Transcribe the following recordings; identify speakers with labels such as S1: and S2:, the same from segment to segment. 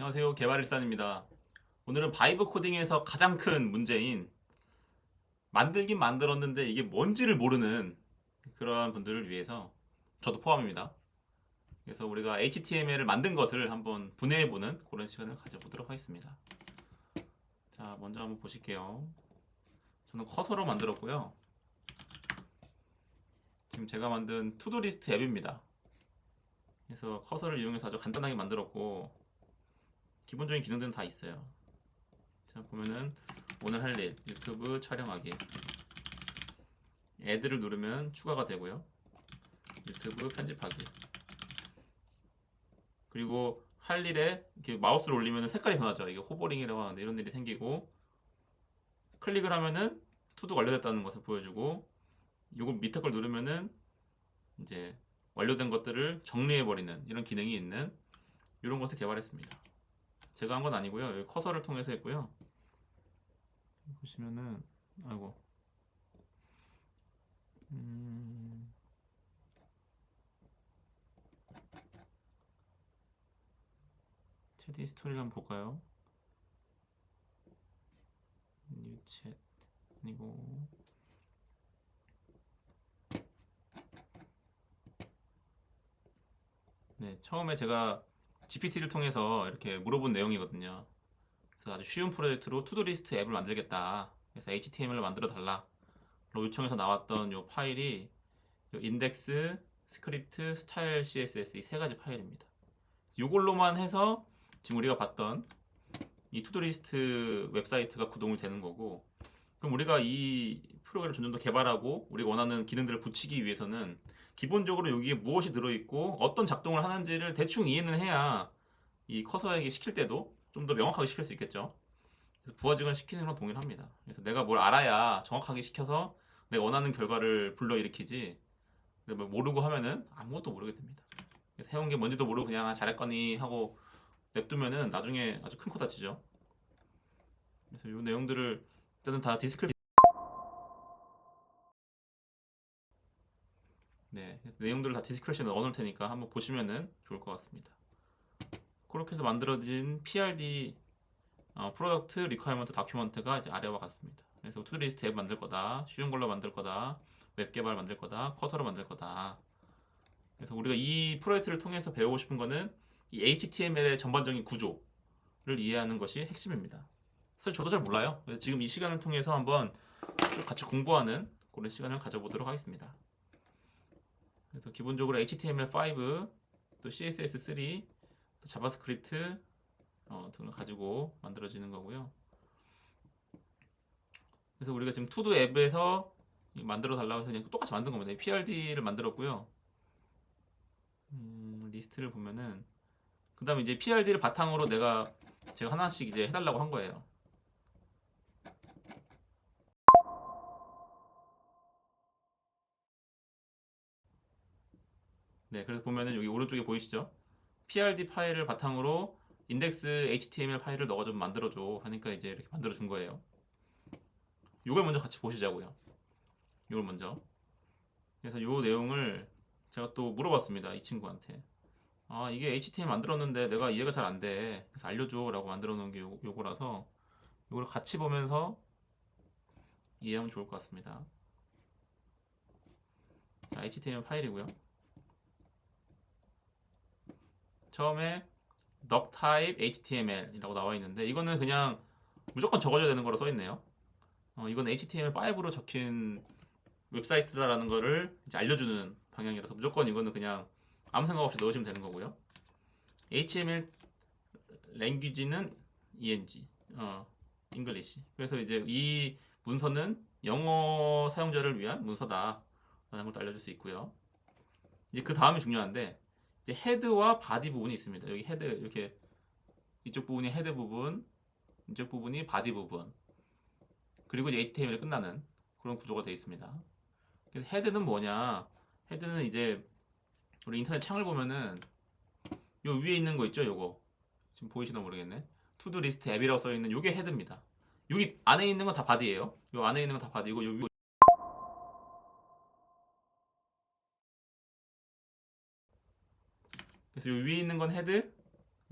S1: 안녕하세요. 개발일산입니다. 오늘은 바이브 코딩에서 가장 큰 문제인 만들긴 만들었는데 이게 뭔지를 모르는 그러한 분들을 위해서 저도 포함입니다. 그래서 우리가 HTML을 만든 것을 한번 분해해보는 그런 시간을 가져보도록 하겠습니다. 자, 먼저 한번 보실게요. 저는 커서로 만들었고요. 지금 제가 만든 투두리스트 앱입니다. 그래서 커서를 이용해서 아주 간단하게 만들었고 기본적인 기능들은 다 있어요. 자, 보면은 오늘 할 일, 유튜브 촬영하기. 애드를 누르면 추가가 되고요. 유튜브 편집하기. 그리고 할 일에 이렇게 마우스를 올리면 색깔이 변하죠. 이게 호버링이라고 하는데 이런 일이 생기고 클릭을 하면은 투두 완료됐다는 것을 보여주고 요거 밑에 걸 누르면은 이제 완료된 것들을 정리해버리는 이런 기능이 있는 이런 것을 개발했습니다. 제가 한 건 아니고요. 여기 커서를 통해서 했고요. 보시면은 아이고 음, 챗 히스토리를 한번 볼까요? 뉴챗 아니고 네, 처음에 제가 GPT를 통해서 이렇게 물어본 내용이거든요. 그래서 아주 쉬운 프로젝트로 투두리스트 앱을 만들겠다. 그래서 HTML을 만들어 달라. 요청해서 나왔던 요 파일이 요 인덱스, 스크립트, 스타일, CSS 이 세 가지 파일입니다. 이걸로만 해서 지금 우리가 봤던 이 투두리스트 웹사이트가 구동이 되는 거고, 그럼 우리가 이 프로그램을 점점 더 개발하고 우리가 원하는 기능들을 붙이기 위해서는 기본적으로 여기에 무엇이 들어있고 어떤 작동을 하는지를 대충 이해는 해야 이 커서에게 시킬 때도 좀 더 명확하게 시킬 수 있겠죠. 그래서 부하직은 시키는 건 동일합니다. 그래서 내가 뭘 알아야 정확하게 시켜서 내가 원하는 결과를 불러일으키지. 근데 뭐 모르고 하면은 아무것도 모르게 됩니다. 그래서 해온 게 뭔지도 모르고 그냥 잘했거니 하고 냅두면은 나중에 아주 큰 코 다치죠. 그래서 이 내용들을 일단은 다 디스크립 네, 그래서 내용들을 다 디스크립션에 넣어놓을 테니까 한번 보시면은 좋을 것 같습니다. 그렇게 해서 만들어진 PRD 프로덕트 리퀘어먼트 다큐먼트가 이제 아래와 같습니다. 그래서 투두리스트 앱 만들 거다, 쉬운 걸로 만들 거다, 웹 개발 만들 거다, 커서로 만들 거다. 그래서 우리가 이 프로젝트를 통해서 배우고 싶은 거는 이 HTML의 전반적인 구조를 이해하는 것이 핵심입니다. 사실 저도 잘 몰라요. 그래서 지금 이 시간을 통해서 한번 쭉 같이 공부하는 그런 시간을 가져보도록 하겠습니다. 그래서 기본적으로 HTML5, 또 CSS3, 또 자바스크립트 등을 가지고 만들어지는 거고요. 그래서 우리가 지금 투두 앱에서 만들어 달라고 해서 그냥 똑같이 만든 겁니다. PRD를 만들었고요. 리스트를 보면은 그 다음에 이제 PRD를 바탕으로 제가 하나씩 이제 해달라고 한 거예요. 네, 그래서 보면은 여기 오른쪽에 보이시죠? PRD 파일을 바탕으로 인덱스 HTML 파일을 너가 좀 만들어줘 하니까 이제 이렇게 만들어준 거예요. 이걸 먼저 같이 보시자고요. 이걸 먼저. 그래서 이 내용을 제가 또 물어봤습니다. 이 친구한테. 아, 이게 HTML 만들었는데 내가 이해가 잘 안 돼. 그래서 알려줘 라고 만들어 놓은 게 요거라서 이걸 같이 보면서 이해하면 좋을 것 같습니다. 자, HTML 파일이고요. 처음에 doc type HTML이라고 나와 있는데 이거는 그냥 무조건 적어줘야 되는 거로 써 있네요. 이건 HTML5로 적힌 웹사이트다라는 거를 이제 알려주는 방향이라서 무조건 이거는 그냥 아무 생각 없이 넣으시면 되는 거고요. HTML 랭귀지는 ENG, English. 그래서 이제 이 문서는 영어 사용자를 위한 문서다라는 것도 알려줄 수 있고요. 이제 그 다음이 중요한데 이제 헤드와 바디 부분이 있습니다. 여기 헤드 이렇게 이쪽 부분이 헤드 부분, 이쪽 부분이 바디 부분. 그리고 이제 HTML이 끝나는 그런 구조가 되어 있습니다. 그래서 헤드는 뭐냐? 헤드는 이제 우리 인터넷 창을 보면은 요 위에 있는 거 있죠? 요거 지금 보이시나 모르겠네. 투두 리스트 앱이라고 써 있는 요게 헤드입니다. 여기 안에 있는 건 다 바디예요. 요 안에 있는 건 다 바디고 요 그래서 요 위에 있는 건 헤드,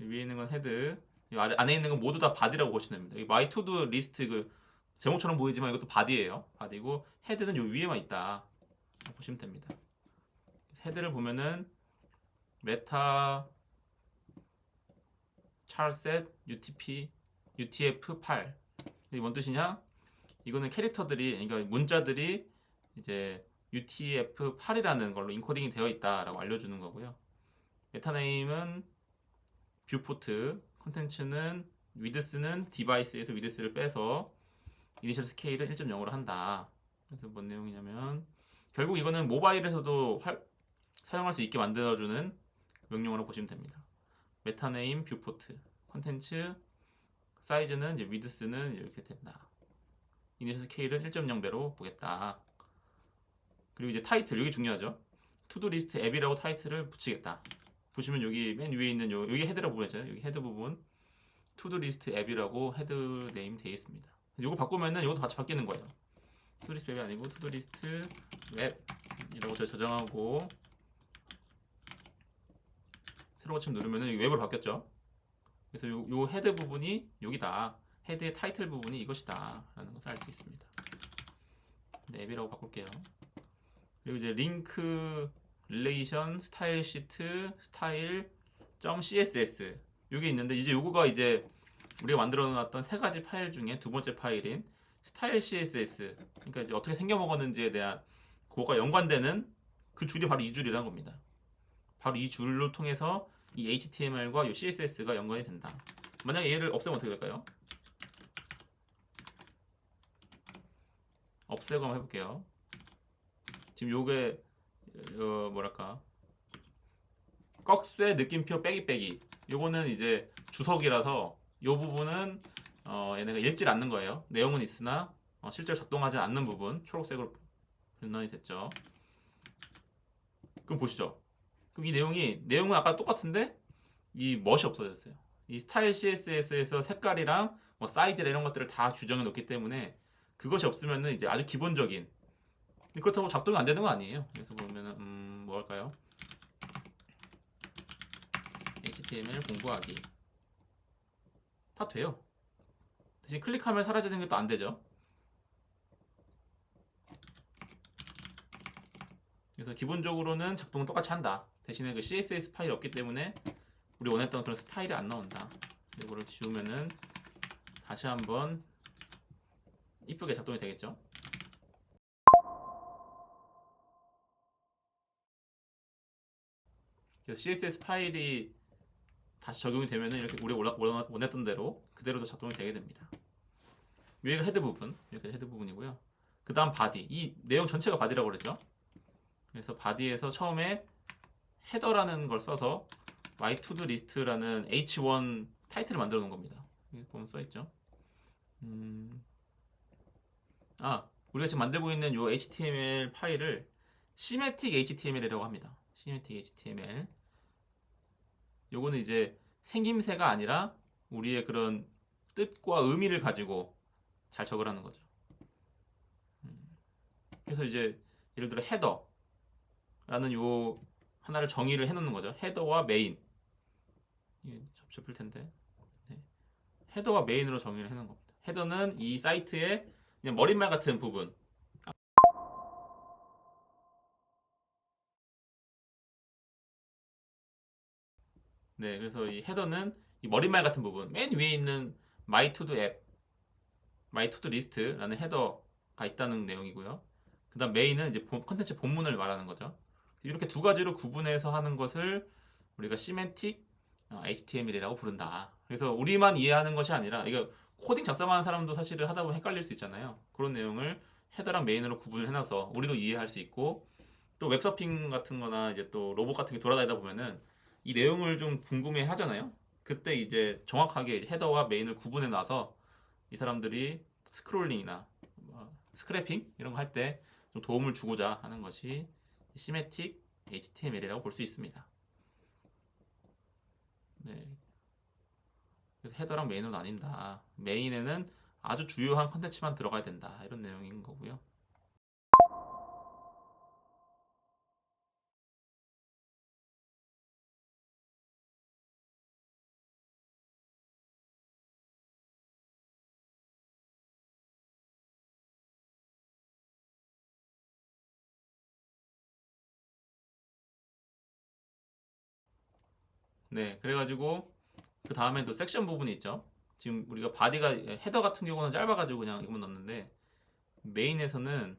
S1: 요 위에 있는 건 헤드, 이 안에 있는 건 모두 다 바디라고 보시면 됩니다. 이 마이 투두 리스트 그 제목처럼 보이지만 이것도 바디예요. 바디고 헤드는 요 위에만 있다 보시면 됩니다. 헤드를 보면은 메타 charset UTF-8 이게 뭔 뜻이냐? 이거는 캐릭터들이 그러니까 문자들이 이제 UTF-8이라는 걸로 인코딩이 되어 있다라고 알려주는 거고요. 메타네임은 뷰포트, 컨텐츠는 위드스는 디바이스에서 위드스를 빼서 이니셜 스케일은 1.0으로 한다. 그래서 뭔 내용이냐면 결국 이거는 모바일에서도 사용할 수 있게 만들어주는 명령어로 보시면 됩니다. 메타네임 뷰포트, 컨텐츠 사이즈는 이제 위드스는 이렇게 된다. 이니셜 스케일은 1.0배로 보겠다. 그리고 이제 타이틀 여기 중요하죠. 투두 리스트 앱이라고 타이틀을 붙이겠다. 보시면 여기 맨 위에 있는 여기 헤드라고 부르죠. 여기 헤드 부분 투두 리스트 앱이라고 헤드 네임 되어 있습니다. 이거 바꾸면은 이것도 같이 바뀌는 거예요. 투두 리스트 앱이 아니고 투두 리스트 웹이라고 제가 저장하고 새로 고침 누르면은 여기 웹으로 바뀌었죠. 그래서 요 헤드 부분이 여기다. 헤드의 타이틀 부분이 이것이다 라는 것을 알 수 있습니다. 네, 앱이라고 바꿀게요. 그리고 이제 링크 릴레이션 스타일 시트 스타일 .css 요게 있는데 이제 요거가 이제 우리가 만들어 놨던 세 가지 파일 중에 두 번째 파일인 스타일 css 그러니까 이제 어떻게 생겨 먹었는지에 대한 그거가 연관되는 그 줄이 바로 이 줄이라는 겁니다. 바로 이 줄로 통해서 이 HTML과 이 CSS가 연관이 된다. 만약에 얘를 없애면 어떻게 될까요? 없애고 한번 해볼게요. 지금 요게 뭐랄까 꺽쇠 느낌표 빼기 요거는 이제 주석이라서 요 부분은 얘네가 읽질 않는 거예요. 내용은 있으나 실제로 작동하지 않는 부분 초록색으로 변환이 됐죠. 그럼 보시죠. 그럼 이 내용은 아까 똑같은데 이 멋이 없어졌어요. 이 스타일 CSS에서 색깔이랑 뭐 사이즈나 이런 것들을 다 규정해 놓기 때문에 그것이 없으면은 이제 아주 기본적인 그렇다고 작동이 안 되는 거 아니에요. 그래서 보면은 뭐 할까요? HTML 공부하기 다 돼요. 대신 클릭하면 사라지는 게 또 안 되죠. 그래서 기본적으로는 작동은 똑같이 한다. 대신에 그 CSS 파일이 없기 때문에 우리 원했던 그런 스타일이 안 나온다. 이거를 지우면은 다시 한번 이쁘게 작동이 되겠죠. 그래서 CSS 파일이 다시 적용이 되면은 이렇게 우리 원했던 대로 그대로도 작동이 되게 됩니다. 여기가 헤드 부분, 이렇게 헤드 부분이고요. 그 다음 바디, 이 내용 전체가 바디라고 그랬죠. 그래서 바디에서 처음에 헤더라는 걸 써서 my to do list라는 h1 타이틀을 만들어 놓은 겁니다. 여기 보면 써 있죠. 우리가 지금 만들고 있는 이 HTML 파일을 시메틱 HTML이라고 합니다. 시메틱 HTML. 요거는 이제 생김새가 아니라 우리의 그런 뜻과 의미를 가지고 잘 적으라는 거죠. 그래서 이제 예를 들어 헤더라는 요 하나를 정의를 해놓는 거죠. 헤더와 메인. 이게 접힐 텐데. 네. 헤더와 메인으로 정의를 해놓은 겁니다. 헤더는 이 사이트의 그냥 머릿말 같은 부분. 네, 그래서 이 헤더는 이 머릿말 같은 부분. 맨 위에 있는 My To Do 앱, My To Do List라는 헤더가 있다는 내용이고요. 그다음 메인은 이제 컨텐츠 본문을 말하는 거죠. 이렇게 두 가지로 구분해서 하는 것을 우리가 시멘틱 HTML이라고 부른다. 그래서 우리만 이해하는 것이 아니라 이거 코딩 작성하는 사람도 사실은 하다 보면 헷갈릴 수 있잖아요. 그런 내용을 헤더랑 메인으로 구분을 해놔서 우리도 이해할 수 있고 또 웹서핑 같은 거나 이제 또 로봇 같은 게 돌아다니다 보면은 이 내용을 좀 궁금해 하잖아요. 그때 이제 정확하게 헤더와 메인을 구분해 놔서 이 사람들이 스크롤링이나 스크래핑 이런 거 할 때 좀 도움을 주고자 하는 것이 시메틱 HTML이라고 볼 수 있습니다. 네. 그래서 헤더랑 메인으로 나뉜다. 메인에는 아주 주요한 컨텐츠만 들어가야 된다. 이런 내용인 거고요. 네, 그래가지고 그 다음에 또 섹션 부분이 있죠. 지금 우리가 바디가 헤더 같은 경우는 짧아가지고 그냥 이것만 넣었는데 메인에서는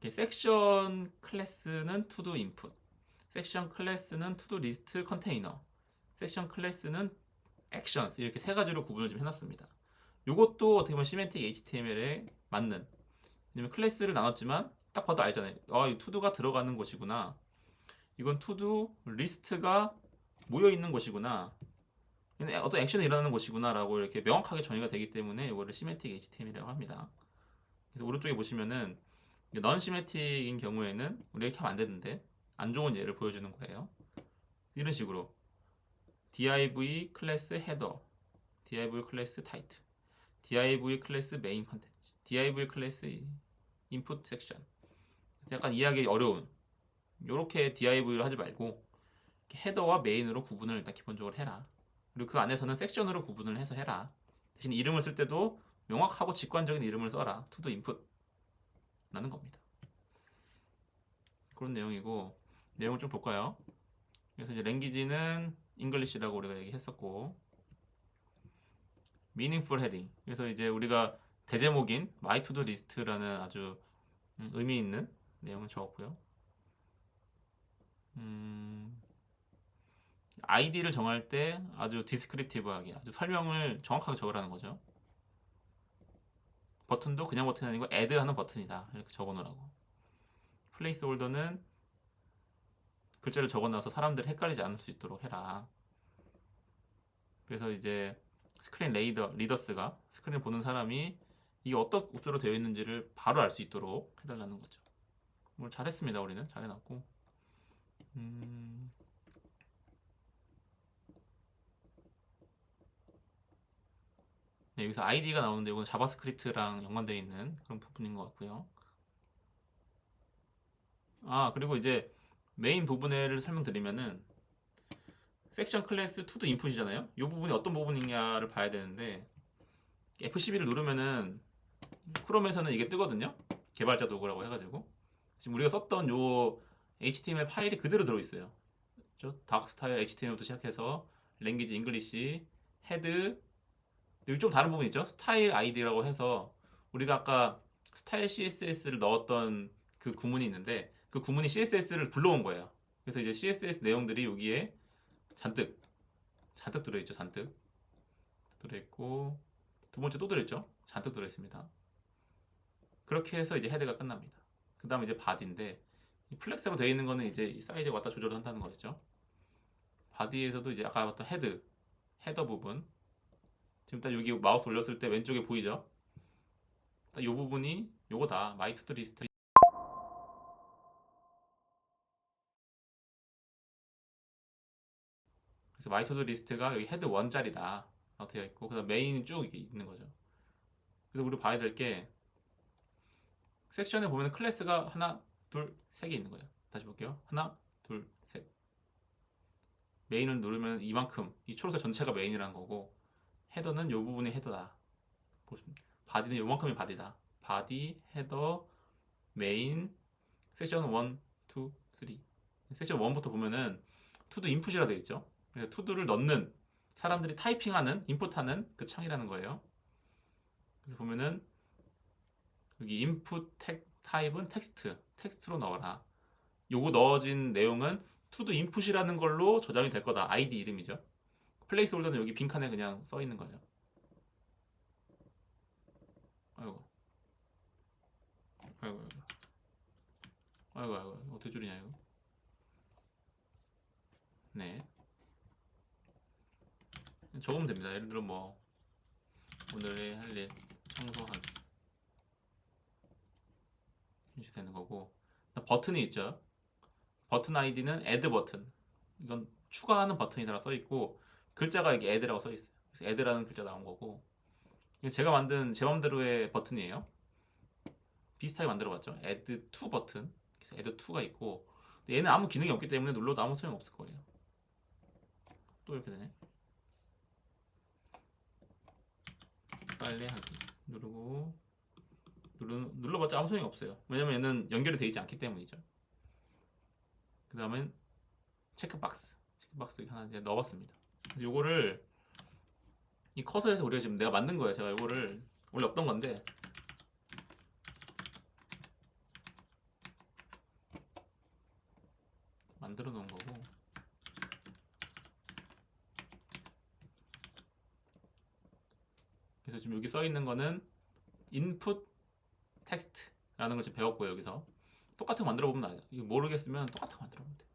S1: 이렇게 섹션 클래스는 투두 인풋, 섹션 클래스는 투두 리스트 컨테이너, 섹션 클래스는 액션스 이렇게 세 가지로 구분을 좀 해놨습니다. 이것도 어떻게 보면 시멘틱 HTML에 맞는, 왜냐면 클래스를 나눴지만 딱 봐도 알잖아요. 이 투두가 들어가는 곳이구나. 이건 투두 리스트가 모여 있는 곳이구나. 어떤 액션이 일어나는 곳이구나라고 이렇게 명확하게 정의가 되기 때문에 이거를 시멘틱 HTML이라고 합니다. 그래서 오른쪽에 보시면은 넌 시메틱인 경우에는 우리 이렇게 하면 안 되는데 안 좋은 예를 보여주는 거예요. 이런 식으로 div 클래스 헤더, div 클래스 타이틀, div 클래스 메인 컨텐츠, div 클래스 인풋 섹션. 약간 이해하기 어려운 이렇게 div를 하지 말고 헤더와 메인으로 구분을 일단 기본적으로 해라. 그리고 그 안에서는 섹션으로 구분을 해서 해라. 대신 이름을 쓸 때도 명확하고 직관적인 이름을 써라. to the input 라는 겁니다. 그런 내용이고, 내용을 좀 볼까요? 그래서 이제 랭귀지는 잉글리시라고 우리가 얘기했었고, meaningful heading. 그래서 이제 우리가 대제목인 my to do list라는 아주 의미 있는 내용을 적었고요. 아이디를 정할 때 아주 디스크립티브하게 아주 설명을 정확하게 적으라는 거죠. 버튼도 그냥 버튼이 아니고 add 하는 버튼이다. 이렇게 적어놓으라고. 플레이스 홀더는 글자를 적어놔서 사람들이 헷갈리지 않을 수 있도록 해라. 그래서 이제 스크린 리더스가 스크린 보는 사람이 이게 어떤 구조로 되어 있는지를 바로 알 수 있도록 해달라는 거죠. 뭘 잘했습니다. 우리는 잘해놨고. 네, 여기서 아이디가 나오는데 이건 자바스크립트랑 연관되어 있는 그런 부분인 것 같고요. 그리고 이제 메인 부분을 설명드리면은 섹션 클래스 투도 인풋이잖아요. 이 부분이 어떤 부분이냐를 봐야 되는데 F12를 누르면은 크롬에서는 이게 뜨거든요. 개발자 도구라고 해가지고 지금 우리가 썼던 요 HTML 파일이 그대로 들어있어요. 다크 스타일 HTML부터 시작해서 랭귀지 잉글리시, 헤드, 여기 좀 다른 부분이 있죠. 스타일 아이디라고 해서 우리가 아까 스타일 CSS를 넣었던 그 구문이 있는데 그 구문이 CSS를 불러온 거예요. 그래서 이제 CSS 내용들이 여기에 잔뜩 들어있죠. 잔뜩 들어있고 두 번째 또 들어있죠. 잔뜩 들어있습니다. 그렇게 해서 이제 헤드가 끝납니다. 그 다음에 이제 바디인데 이 플렉스로 되어 있는 거는 이제 이 사이즈 왔다 조절을 한다는 거겠죠. 바디에서도 이제 아까 봤던 헤더 부분 지금 딱 여기 마우스 올렸을 때 왼쪽에 보이죠? 딱 이 부분이 요거다. 마이 투두 리스트. 그래서 마이 투두 리스트가 여기 헤드 1자리다 되어 있고 그다음 메인이 쭉 있는 거죠. 그래서 우리 봐야 될 게 섹션에 보면 클래스가 하나, 둘, 세 개 있는 거예요. 다시 볼게요. 하나, 둘, 셋. 메인을 누르면 이만큼 이 초록색 전체가 메인이라는 거고 헤더는 요 부분이 헤더다. 바디는 요만큼이 바디다. 바디, 헤더, 메인, 섹션 1, 2, 3. 섹션 1부터 보면은 투두 인풋이라 되어 있죠. 그래서 투두를 넣는 사람들이 타이핑하는 인풋하는 그 창이라는 거예요. 그래서 보면은 여기 인풋 타입은 텍스트로 넣어라. 요거 넣어진 내용은 투두 인풋이라는 걸로 저장이 될 거다. 아이디 이름이죠. 플레이스 홀더는 여기 빈칸에 그냥 써 있는 거예요. 아이고 어떻게 줄이냐 이거. 네, 적으면 됩니다. 예를 들어 뭐 오늘의 할 일 청소하기 이렇게 되는 거고 버튼이 있죠. 버튼 아이디는 add 버튼. 이건 추가하는 버튼이라고 써 있고 글자가 여기 add라고 써 있어요. 그래서 add라는 글자 나온 거고 제가 만든 제 맘대로의 버튼이에요. 비슷하게 만들어봤죠. add to 버튼. 그래서 add to가 있고 얘는 아무 기능이 없기 때문에 눌러도 아무 소용 없을 거예요. 또 이렇게 되네. 빨래하기 누르고 눌러봤자 아무 소용이 없어요. 왜냐면 얘는 연결이 되어 있지 않기 때문이죠. 그 다음엔 체크박스 텍스트박스 하나 이제 넣어봤습니다. 그래서 요거를 이 커서에서 우리가 지금 내가 만든 거예요. 제가 요거를 원래 없던 건데 만들어 놓은 거고, 그래서 지금 여기 써 있는 거는 input 텍스트라는 걸 지금 배웠고요. 여기서 똑같은 거 만들어 보면 이거 모르겠으면 똑같은 거 만들어 보면 돼.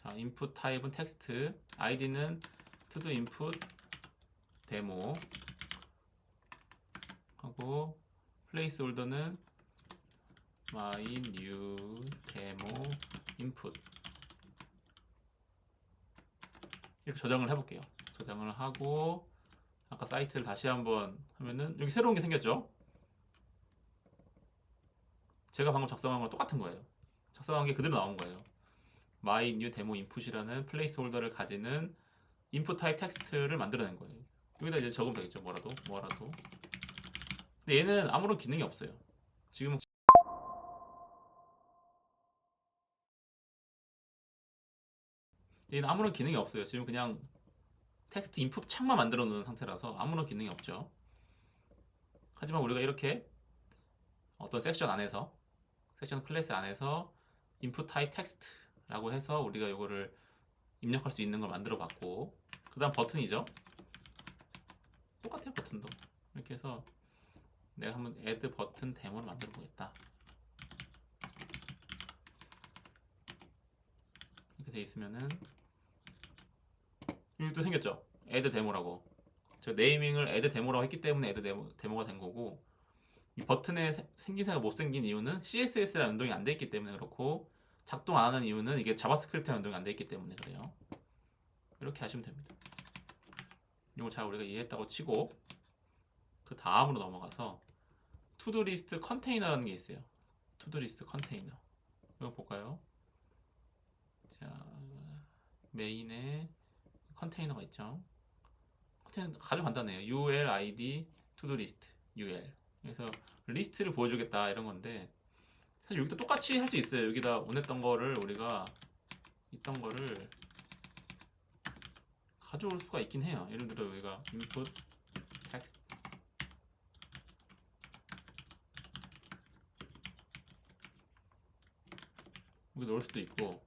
S1: 자, input 타입은 텍스트, id는 to input 데모 하고, placeholder는 my new demo input. 이렇게 저장을 해볼게요. 저장을 하고 아까 사이트를 다시 한번 하면은 여기 새로운 게 생겼죠? 제가 방금 작성한 거랑 똑같은 거예요. 작성한 게 그대로 나온 거예요. my new demo input이라는 플레이스홀더를 가지는 input 타입 텍스트를 만들어낸 거예요. 여기다 이제 적으면 되겠죠. 뭐라도. 근데 얘는 아무런 기능이 없어요. 지금은 얘는 아무런 기능이 없어요. 지금 그냥 텍스트 인풋 창만 만들어 놓은 상태라서 아무런 기능이 없죠. 하지만 우리가 이렇게 어떤 섹션 안에서, 섹션 클래스 안에서 input 타입 텍스트라고 해서 우리가 이거를 입력할 수 있는 걸 만들어 봤고, 그 다음 버튼이죠. 똑같아요. 버튼도 이렇게 해서 내가 한번 add 버튼 데모를 만들어 보겠다. 이렇게 돼 있으면은 여기 또 생겼죠. add 데모라고. 제가 네이밍을 add 데모라고 했기 때문에 add 데모가 된 거고, 이 버튼의 생기세가 못생긴 이유는 CSS라는 연동이 안 돼 있기 때문에 그렇고, 작동 안 하는 이유는 이게 자바스크립트랑 연동이 안 돼 있기 때문에 그래요. 이렇게 하시면 됩니다. 이걸 잘 우리가 이해했다고 치고, 그 다음으로 넘어가서 투두 리스트 컨테이너라는 게 있어요. 투두 리스트 컨테이너. 이거 볼까요? 자, 메인에 컨테이너가 있죠. 컨테이너 아주 간단해요. UL ID 투두 리스트 UL. 그래서 리스트를 보여주겠다 이런 건데, 사실 여기도 똑같이 할 수 있어요. 여기다 원했던 거를 우리가 있던 거를 가져올 수가 있긴 해요. 예를 들어 여기가 input text 여기 넣을 수도 있고,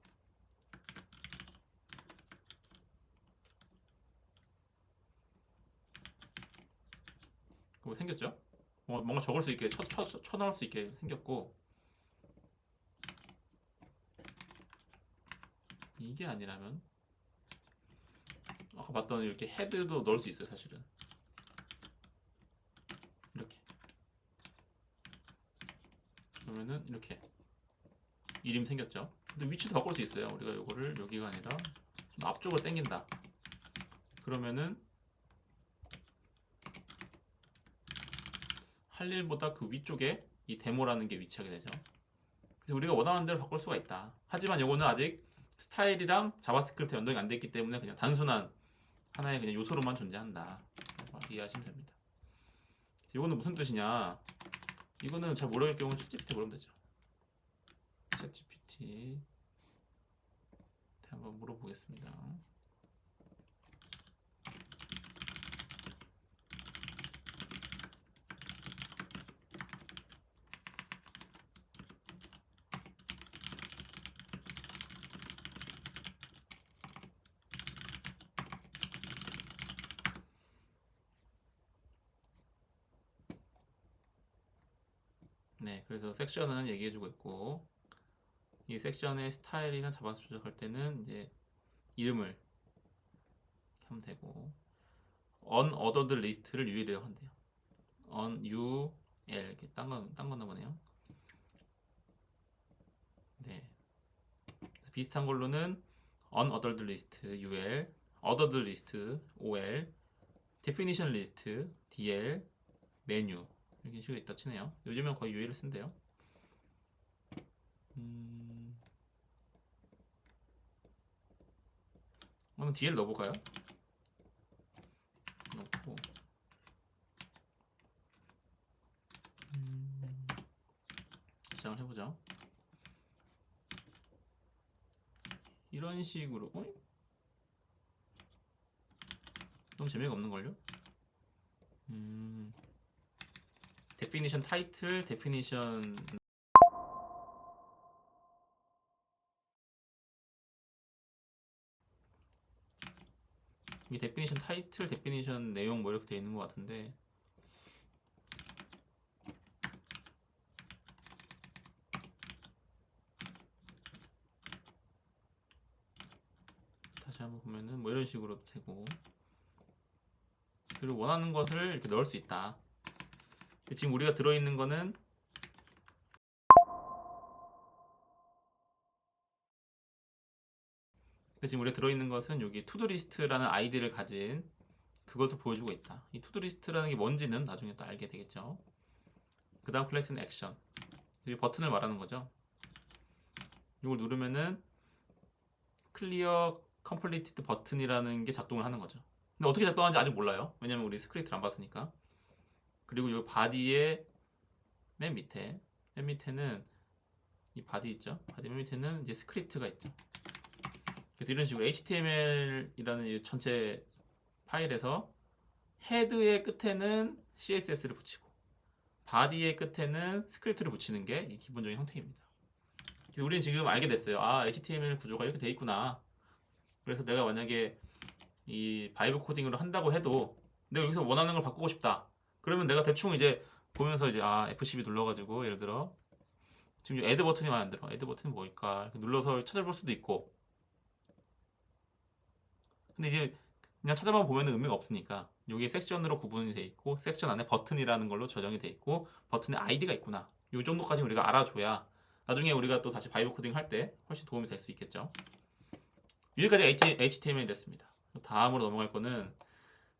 S1: 그거 생겼죠? 뭔가 적을 수 있게 쳐넣을 수 있게 생겼고, 이게 아니라면 아까 봤던 이렇게 헤드도 넣을 수 있어요. 사실은 이렇게 그러면은 이렇게 이름 생겼죠. 근데 위치도 바꿀 수 있어요. 우리가 이거를 여기가 아니라 좀 앞쪽으로 당긴다 그러면은 할 일보다 그 위쪽에 이 데모라는 게 위치하게 되죠. 그래서 우리가 원하는 대로 바꿀 수가 있다. 하지만 이거는 아직 스타일이랑 자바스크립트 연동이 안 돼 있기 때문에 그냥 단순한 하나의 그냥 요소로만 존재한다. 이해하시면 됩니다. 이거는 무슨 뜻이냐? 이거는 잘 모르겠을 경우 챗GPT 물으면 되죠. 챗GPT 한번 물어보겠습니다. 네, 그래서 섹션은 얘기해주고 있고, 이 섹션의 스타일이나 잡아서 조작할 때는 이제 이름을 하면 되고, unordered list를 유의를 한대요. unul 이렇게 딴 건가 보네요. 네, 비슷한 걸로는 unordered list ul, ordered list ol, definition list dl, 메뉴 이렇게 식으로 있다 치네요. 요즘엔 거의 UL을 쓴대요. 한번 DL 넣어볼까요? 넣고 시작을 해보죠. 이런 식으로 너무 재미가 없는걸요? 데피니션 타이틀, 데피니션 이 데피니션 타이틀, 데피니션 내용 뭐 이렇게 돼 있는 것 같은데 다시 한번 보면은 뭐 이런 식으로 되고 그리고 원하는 것을 이렇게 넣을 수 있다. 지금 우리가 들어있는 거는 지금 우리가 들어있는 것은 여기 투두리스트라는 아이디를 가진 그것을 보여주고 있다. 이 투두리스트라는 게 뭔지는 나중에 또 알게 되겠죠. 그 다음 클래스는 액션. 이 버튼을 말하는 거죠. 이걸 누르면은 클리어 컴플리티드 버튼이라는 게 작동을 하는 거죠. 근데 어떻게 작동하는지 아직 몰라요. 왜냐면 우리 스크립트를 안 봤으니까. 그리고 이 바디의 맨 밑에는 이 바디 있죠. 바디 맨 밑에는 이제 스크립트가 있죠. 그래서 이런 식으로 HTML이라는 이 전체 파일에서 헤드의 끝에는 CSS를 붙이고 바디의 끝에는 스크립트를 붙이는 게 이 기본적인 형태입니다. 그래서 우리는 지금 알게 됐어요. 아, HTML 구조가 이렇게 돼 있구나. 그래서 내가 만약에 이 바이브 코딩으로 한다고 해도 내가 여기서 원하는 걸 바꾸고 싶다. 그러면 내가 대충 이제 보면서 이제 F12 눌러가지고 예를 들어 지금 애드 버튼이 마음에 안 들어. 애드 버튼이 뭘까? 이렇게 눌러서 찾아볼 수도 있고. 근데 이제 그냥 찾아만 보면 의미가 없으니까 여기 섹션으로 구분이 돼 있고 섹션 안에 버튼이라는 걸로 저장이 돼 있고 버튼에 아이디가 있구나. 이 정도까지 우리가 알아줘야 나중에 우리가 또 다시 바이브 코딩 할 때 훨씬 도움이 될 수 있겠죠. 여기까지 HTML이 됐습니다. 다음으로 넘어갈 거는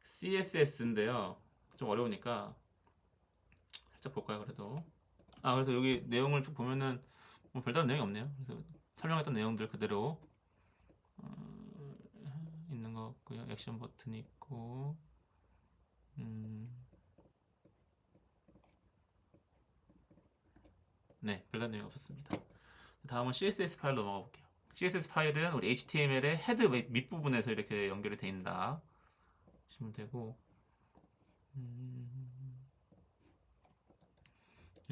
S1: CSS인데요. 좀 어려우니까 살짝 볼까요, 그래도. 그래서 여기 내용을 쭉 보면은 뭐 별다른 내용이 없네요. 그래서 설명했던 내용들 그대로 있는 것 같고요. 액션 버튼이 있고, 네, 별다른 내용이 없었습니다. 다음은 CSS 파일로 넘어가 볼게요. CSS 파일은 우리 HTML의 헤드 밑부분에서 이렇게 연결이 되어 있다 보시면 되고,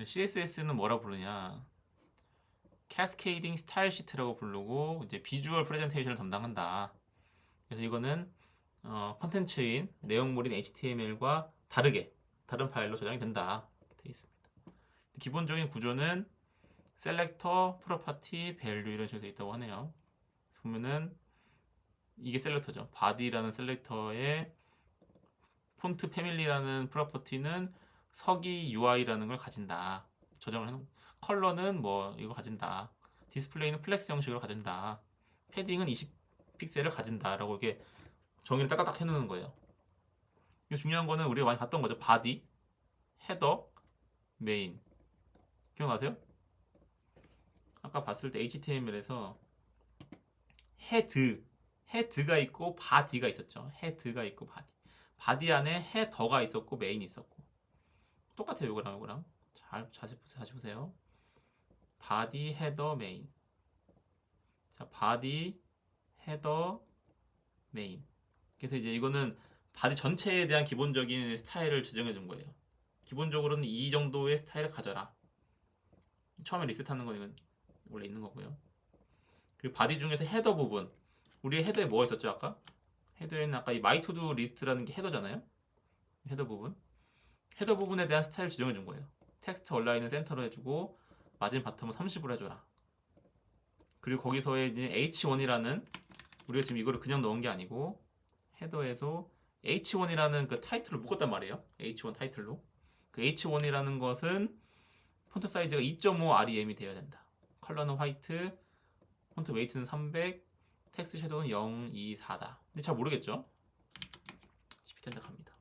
S1: CSS는 뭐라 부르냐? 캐스케이딩 스타일 시트라고 부르고 이제 비주얼 프레젠테이션을 담당한다. 그래서 이거는 컨텐츠인 내용물인 HTML과 다른 파일로 저장이 된다. 되어 있습니다. 기본적인 구조는 셀렉터, 프로퍼티, 밸류 이런 식으로 되어 있다고 하네요. 보면은 이게 셀렉터죠. 바디라는 셀렉터에 폰트 패밀리라는 프로퍼티는 서기 UI라는 걸 가진다. 저장을 해놓은 컬러는 뭐 이거 가진다. 디스플레이는 플렉스 형식으로 가진다. 패딩은 20픽셀을 가진다라고 이렇게 정의를 딱딱딱 해놓는 거예요. 이거 중요한 거는 우리가 많이 봤던 거죠. 바디, 헤더, 메인. 기억나세요? 아까 봤을 때 HTML에서 헤드가 있고 바디가 있었죠. 헤드가 있고 바디 안에 헤더가 있었고 메인이 있었고 똑같아요. 이거랑 다시 보세요. 바디, 헤더, 메인. 자, 바디, 헤더, 메인. 그래서 이제 이거는 바디 전체에 대한 기본적인 스타일을 지정해 준 거예요. 기본적으로는 이 정도의 스타일을 가져라. 처음에 리셋하는 건 이건 원래 있는 거고요. 그리고 바디 중에서 헤더 부분. 우리 헤더에 뭐가 있었죠, 아까? 헤더에는 아까 이 마이 투두 리스트라는 게 헤더잖아요. 헤더 부분. 헤더 부분에 대한 스타일 지정해 준 거예요. 텍스트 얼라인은 센터로 해주고 마진 바텀은 30으로 해줘라. 그리고 거기서의 이제 H1이라는 우리가 지금 이거를 그냥 넣은 게 아니고 헤더에서 H1이라는 그 타이틀을 묶었단 말이에요. H1 타이틀로. 그 H1이라는 것은 폰트 사이즈가 2.5 REM이 되어야 된다. 컬러는 화이트, 폰트 웨이트는 300, 텍스트 섀도우는 0, 2, 4다. 근데 잘 모르겠죠? CP텐데 갑니다.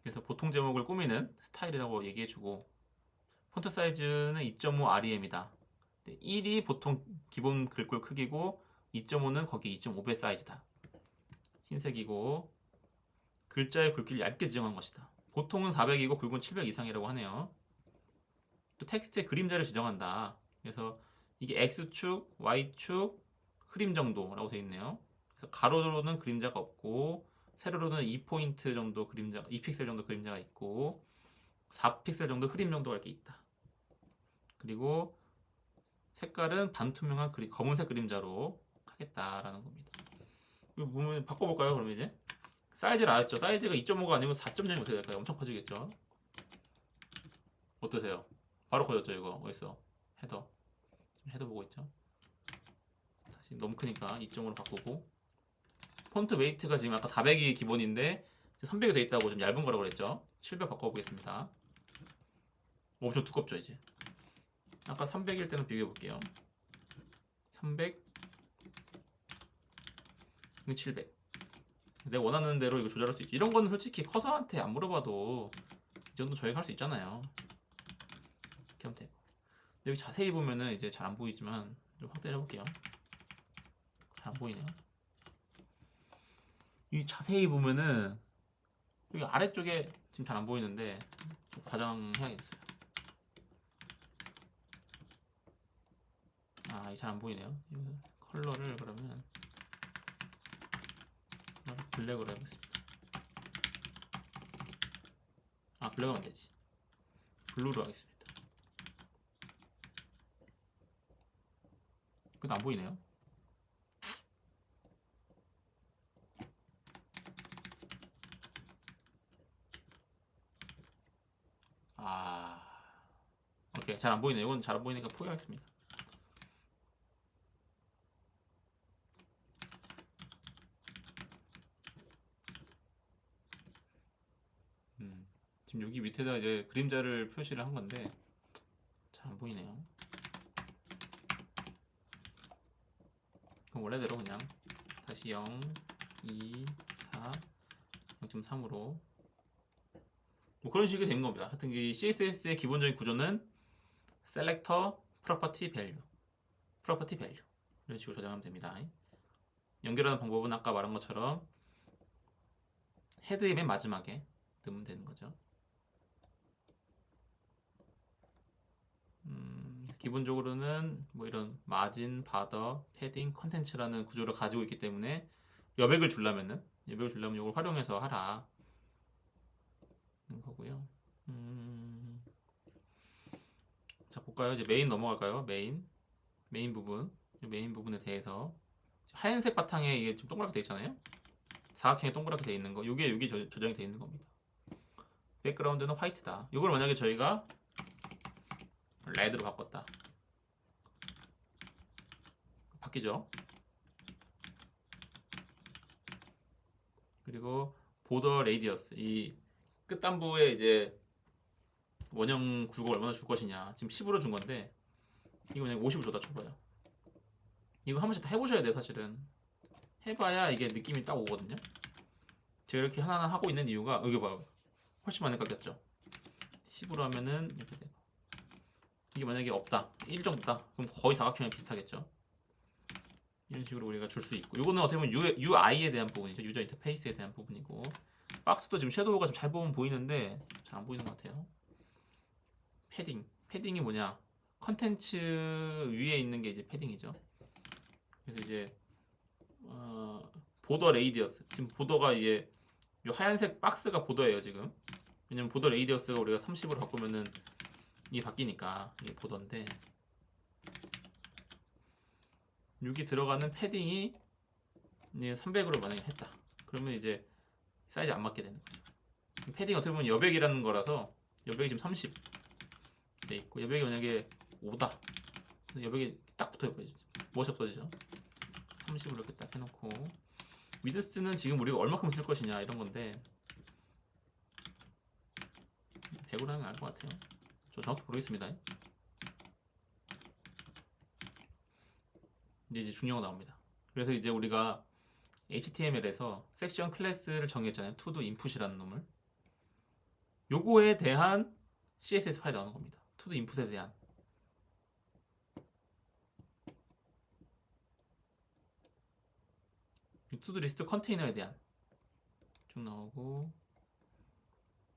S1: 그래서 보통 제목을 꾸미는 스타일이라고 얘기해주고 폰트 사이즈는 2.5 REM이다. 1이 보통 기본 글꼴 크기고 2.5는 거기 2.5배 사이즈다. 흰색이고 글자의 굵기를 얇게 지정한 것이다. 보통은 400이고 굵은 700 이상이라고 하네요. 또 텍스트에 그림자를 지정한다. 그래서 이게 X축, Y축, 흐림 정도라고 되어 있네요. 그래서 가로로는 그림자가 없고 세로로는 2포인트 정도 그림자, 2픽셀 정도 그림자가 있고 4픽셀 정도 흐림 정도가 이렇게 있다. 그리고 색깔은 반투명한 검은색 그림자로 하겠다라는 겁니다. 이거 보면 바꿔볼까요? 그럼 이제 사이즈를 알았죠? 사이즈가 2.5가 아니고 4.0이 어떻게 될까요? 엄청 커지겠죠? 어떠세요? 바로 커졌죠 이거. 어딨어? 헤더. 지금 헤더 보고 있죠? 다시 너무 크니까 2.5로 바꾸고 폰트 웨이트가 지금 아까 400이 기본인데 300이 돼 있다고 좀 얇은 거라고 그랬죠? 700 바꿔보겠습니다. 엄청 두껍죠 이제. 아까 300일 때는 비교해 볼게요. 300, 700. 내가 원하는 대로 이거 조절할 수 있지. 이런 거는 솔직히 커서한테 안 물어봐도 이 정도 저희가 할 수 있잖아요. 이렇게 하면 되고. 근데 여기 자세히 보면은 이제 잘 안 보이지만 좀 확대를 해볼게요. 잘 안 보이네요. 이 자세히 보면은 여기 아래쪽에 지금 잘 안 보이는데 좀 과장해야겠어요. 아, 이게 잘 안 보이네요. 컬러를 그러면 블랙으로 해보겠습니다. 아, 블랙 하면 되지. 블루로 하겠습니다. 그것도 안 보이네요. 아, 오케이. 잘 안 보이네요. 이건 잘 안 보이니까 포기하겠습니다. 지금 여기 밑에다 이제 그림자를 표시를 한 건데 잘 안 보이네요. 그럼 원래대로 그냥 다시 0, 2, 4, 0.3으로 뭐 그런 식이 되는 겁니다. 하여튼 이 CSS의 기본적인 구조는 Selector, Property Value, Property Value 이런 식으로 저장하면 됩니다. 연결하는 방법은 아까 말한 것처럼 헤드의 맨 마지막에 넣으면 되는 거죠. 기본적으로는 뭐 이런 마진, 바더, 패딩, 컨텐츠라는 구조를 가지고 있기 때문에 여백을 주려면 이걸 활용해서 하라 거고요. 자, 볼까요? 이제 메인 넘어갈까요? 메인 부분에 대해서 하얀색 바탕에 이게 좀 동그랗게 되어 있잖아요. 사각형에 동그랗게 되어 있는 거, 이게 여기 조정이 되어 있는 겁니다. 백그라운드는 화이트다. 이걸 만약에 저희가 레드로 바꿨다. 바뀌죠. 그리고 보더 레이디어스, 이 끝단부에 이제 원형 굵고 얼마나 줄 것이냐. 지금 10으로 준 건데 이거 그냥 50을 줘다 쳐봐요. 이거 한 번씩 다 해보셔야 돼요. 사실은 해봐야 이게 느낌이 딱 오거든요. 제가 이렇게 하나하나 하고 있는 이유가 여기 봐요. 훨씬 많이 깎였죠. 10으로 하면은 이렇게 되고, 이게 만약에 없다, 1 정도다, 그럼 거의 사각형이랑 비슷하겠죠. 이런 식으로 우리가 줄 수 있고, 이거는 어떻게 보면 UI에 대한 부분이죠. 유저 인터페이스에 대한 부분이고, 박스도 지금 섀도우가 좀 잘 보면 보이는데 잘 안 보이는 것 같아요. 패딩이 뭐냐, 컨텐츠 위에 있는 게 이제 패딩이죠. 그래서 이제 보더 레이디어스, 지금 보더가 이게 이 하얀색 박스가 보더예요 지금. 왜냐면 보더 레이디어스가 우리가 30으로 바꾸면은 이게 바뀌니까 이게 보더인데, 여기 들어가는 패딩이 이제 300으로 만약에 했다, 그러면 이제 사이즈 안 맞게 되는 거죠. 패딩 어떻게 보면 여백이라는 거라서 여백이 지금 30 돼 있고, 여백이 만약에 5다, 여백이 딱 붙어버리죠. 멋이 없어지죠. 30으로 이렇게 딱 해놓고, 위드스는 지금 우리가 얼마큼 쓸 것이냐 이런 건데 100으로 하면 나을 것 같아요. 저 정확히 모르겠습니다. 이제 중요한 거 나옵니다. 그래서 이제 우리가 HTML에서 섹션 클래스를 정했잖아요. to do input이라는 놈을. 요거에 대한 CSS 파일이 나오는 겁니다. to do input에 대한. to do 리스트 컨테이너에 대한 쭉 나오고,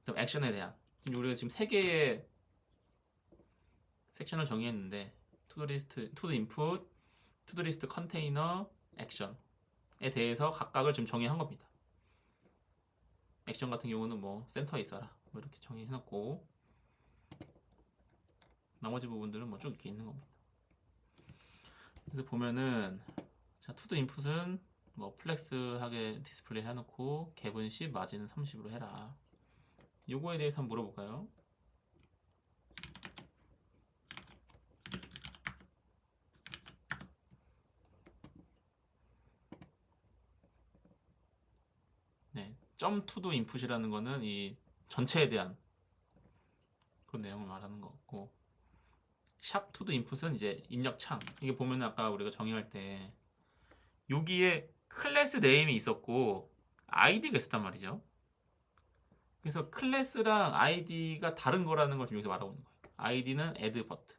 S1: 그다음 액션에 대한 지금 우리가 지금 세 개의 섹션을 정의했는데 투두리스트, 투두 인풋, 투두리스트 컨테이너, 액션에 대해서 각각을 지금 정의한 겁니다. 액션 같은 경우는 뭐 센터에 있어라 뭐 이렇게 정의해놨고 나머지 부분들은 뭐 쭉 이렇게 있는 겁니다. 그래서 보면은 자 투두 인풋은 뭐 플렉스하게 디스플레이 해놓고 갭은 10, 마진은 30으로 해라. 요거에 대해서 한번 물어볼까요? 네, 점 투두 인풋이라는 거는 이 전체에 대한 그런 내용을 말하는 거 같고 샵 투두 인풋은 이제 입력창. 이게 보면 아까 우리가 정의할 때 여기에 클래스 네임이 있었고 아이디가 있었단 말이죠. 그래서 클래스랑 아이디가 다른 거라는 걸 지금 여기서 말하고 있는 거예요. 아이디는 add 버튼.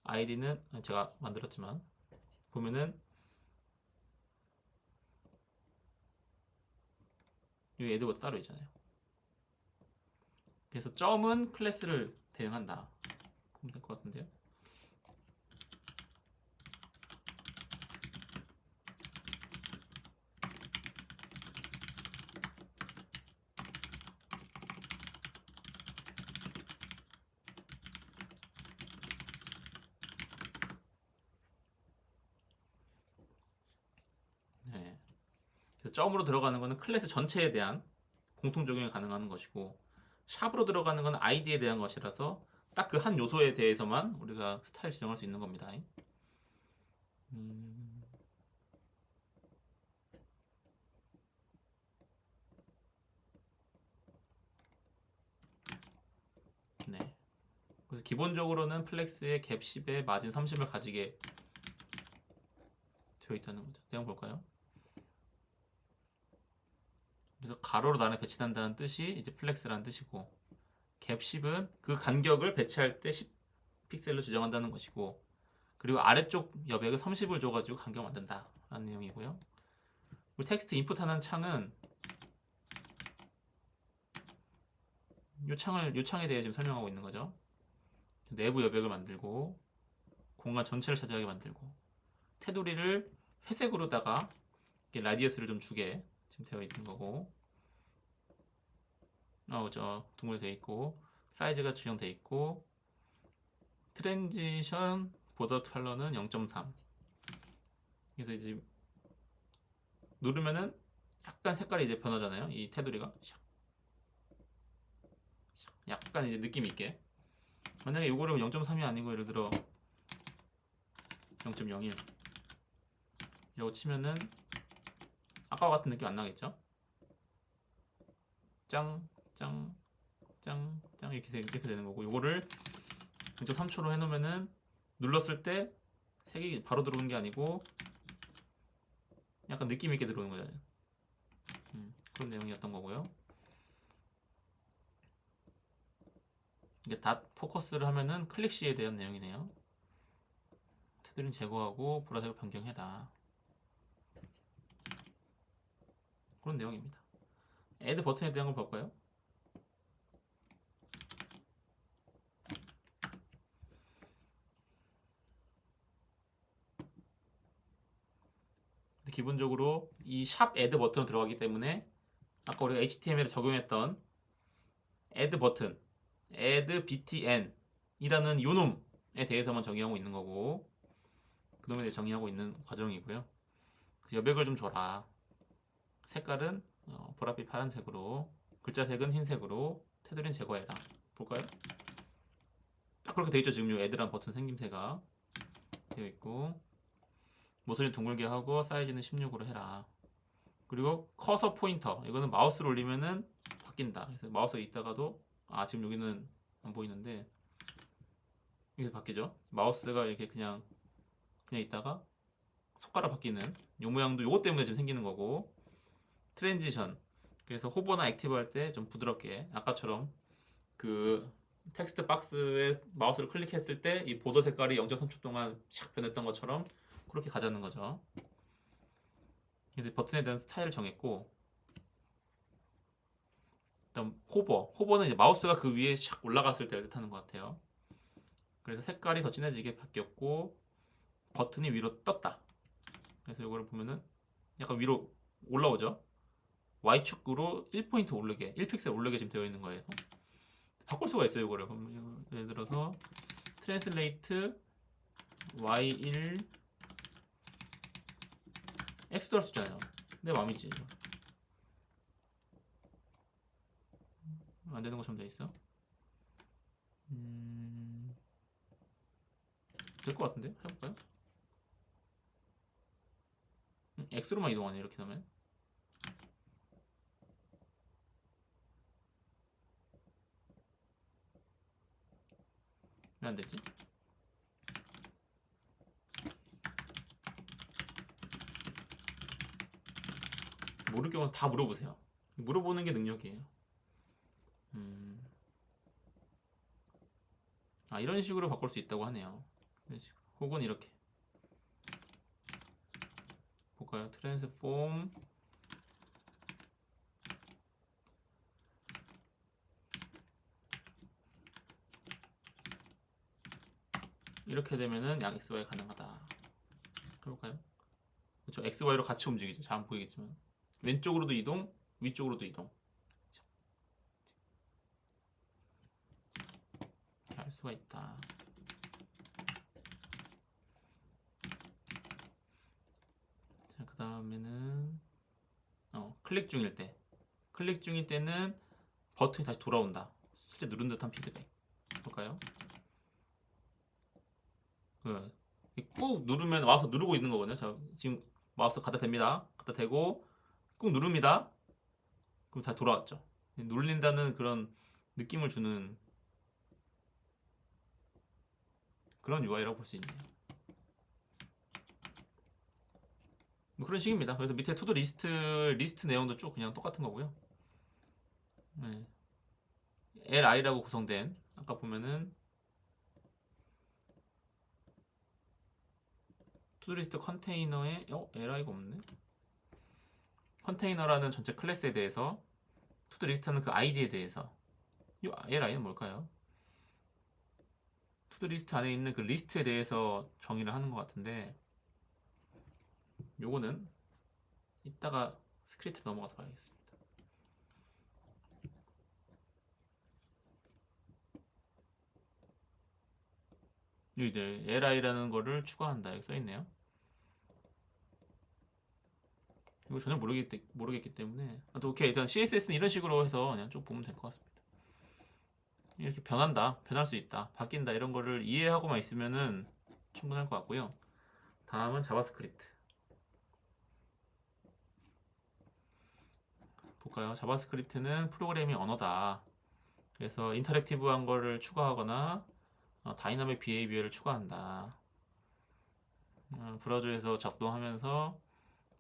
S1: 아이디는 제가 만들었지만 보면은 여기 add 버튼 따로 있잖아요. 그래서 점은 클래스를 대응한다. 그럼 될 것 같은데요. 네. 그래서 점으로 들어가는 거는 클래스 전체에 대한 공통 적용이 가능한 것이고 샵으로 들어가는 건 아이디에 대한 것이라서 딱 그 한 요소에 대해서만 우리가 스타일 지정할 수 있는 겁니다. 네. 그래서 기본적으로는 플렉스의 갭 10에 마진 30을 가지게 되어 있다는 거죠. 내용 볼까요? 그래서 가로로 나란히 배치한다는 뜻이 이제 플렉스라는 뜻이고 갭 10은 그 간격을 배치할 때 10픽셀로 지정한다는 것이고 그리고 아래쪽 여백을 30을 줘가지고 간격 만든다 라는 내용이고요. 그리고 텍스트 인풋하는 창은 요 창에 대해 지금 설명하고 있는 거죠. 내부 여백을 만들고 공간 전체를 차지하게 만들고 테두리를 회색으로다가 라디어스를 좀 주게 지금 되어 있는 거고 저 둥글게 되어 있고 사이즈가 지정되어 있고 트랜지션 보더 컬러는 0.3 그래서 이제 누르면은 약간 색깔이 이제 변하잖아요. 이 테두리가 약간 이제 느낌 있게 만약에 이거를 0.3이 아니고 예를 들어 0.01 이라고 치면은 아까와 같은 느낌 안 나겠죠? 짱 이렇게 되는 거고 이거를 0.3초로 해놓으면은 눌렀을 때 색이 바로 들어오는 게 아니고 약간 느낌 있게 들어오는 거잖아요. 그런 내용이었던 거고요. 이제 닷 포커스를 하면은 클릭 시에 대한 내용이네요. 테두리는 제거하고 보라색으로 변경해라. 그런 내용입니다. 애드 버튼에 대한 걸 볼까요? 기본적으로 이 샵 애드 버튼으로 들어가기 때문에 아까 우리가 HTML에 적용했던 애드 버튼, add btn 이라는 요놈에 대해서만 정의하고 있는 거고 그 놈에 대해 정의하고 있는 과정이고요. 여백을 좀 줘라. 색깔은 보랏빛 파란색으로, 글자색은 흰색으로, 테두리는 제거해라. 볼까요? 딱 그렇게 되어 있죠. 지금 이 애드란 버튼 생김새가 되어 있고 모서리 둥글게 하고 사이즈는 16으로 해라. 그리고 커서 포인터 이거는 마우스를 올리면은 바뀐다. 그래서 마우스에 있다가도 지금 여기는 안 보이는데 이렇게 바뀌죠. 마우스가 이렇게 그냥 있다가 손가락 바뀌는 요 모양도 요것 때문에 지금 생기는 거고 트랜지션 그래서 호버나 액티브 할 때 좀 부드럽게 아까처럼 그 텍스트 박스에 마우스를 클릭했을 때 이 보더 색깔이 0.3초 동안 샥 변했던 것처럼 그렇게 가자는 거죠. 그래서 버튼에 대한 스타일을 정했고 일단 호버는 이제 마우스가 그 위에 샥 올라갔을 때를 뜻하는 것 같아요. 그래서 색깔이 더 진해지게 바뀌었고 버튼이 위로 떴다. 그래서 이거를 보면은 약간 위로 올라오죠. Y축으로 1포인트 오르게 1픽셀 오르게 지금 되어 있는 거예요. 바꿀 수가 있어요. 이거를 예를 들어서 트랜슬레이트 Y1 X도 할 수 있잖아요. 내 맘이지. 안 되는 것처럼 돼 있어. 될 것 같은데? 해볼까요? X로만 이동하네 이렇게 하면. 왜 안 되지? 모를 경우는 다 물어보세요. 물어보는 게 능력이에요. 이런 식으로 바꿀 수 있다고 하네요. 이런 식으로. 혹은 이렇게 볼까요? 트랜스폼 이렇게 되면은 양 XY 가능하다. 해볼까요? 그렇죠. XY로 같이 움직이죠. 잘 안 보이겠지만 왼쪽으로도 이동, 위쪽으로도 이동. 이렇게 할 수가 있다. 자, 그 다음에는 클릭 중일 때는 버튼이 다시 돌아온다. 실제 누른 듯한 피드백. 볼까요? 꾹 누르면 마우스 누르고 있는 거거든요. 자, 지금 마우스 갖다 댑니다. 갖다 대고 꾹 누릅니다. 그럼 다 돌아왔죠. 눌린다는 그런 느낌을 주는 그런 UI라고 볼 수 있네요. 뭐 그런 식입니다. 그래서 밑에 투두 리스트 내용도 쭉 그냥 똑같은 거고요. 네. LI라고 구성된 아까 보면은 투두리스트 컨테이너에 LI가 없네. 컨테이너라는 전체 클래스에 대해서 투두리스트는 그 아이디에 대해서 이 LI는 뭘까요? 투두리스트 안에 있는 그 리스트에 대해서 정의를 하는 것 같은데 요거는 이따가 스크립트로 넘어가서 봐야겠습니다. 여기 이제 LI라는 거를 추가한다 이렇게 써있네요. 이거 전혀 모르겠기 때문에 오케이 일단 CSS는 이런 식으로 해서 그냥 쭉 보면 될 것 같습니다. 이렇게 변할 수 있다, 바뀐다 이런 거를 이해하고만 있으면은 충분할 것 같고요. 다음은 자바스크립트 볼까요? 자바스크립트는 프로그래밍 언어다. 그래서 인터랙티브한 거를 추가하거나 다이나믹 비헤이비어를 추가한다. 브라우저에서 작동하면서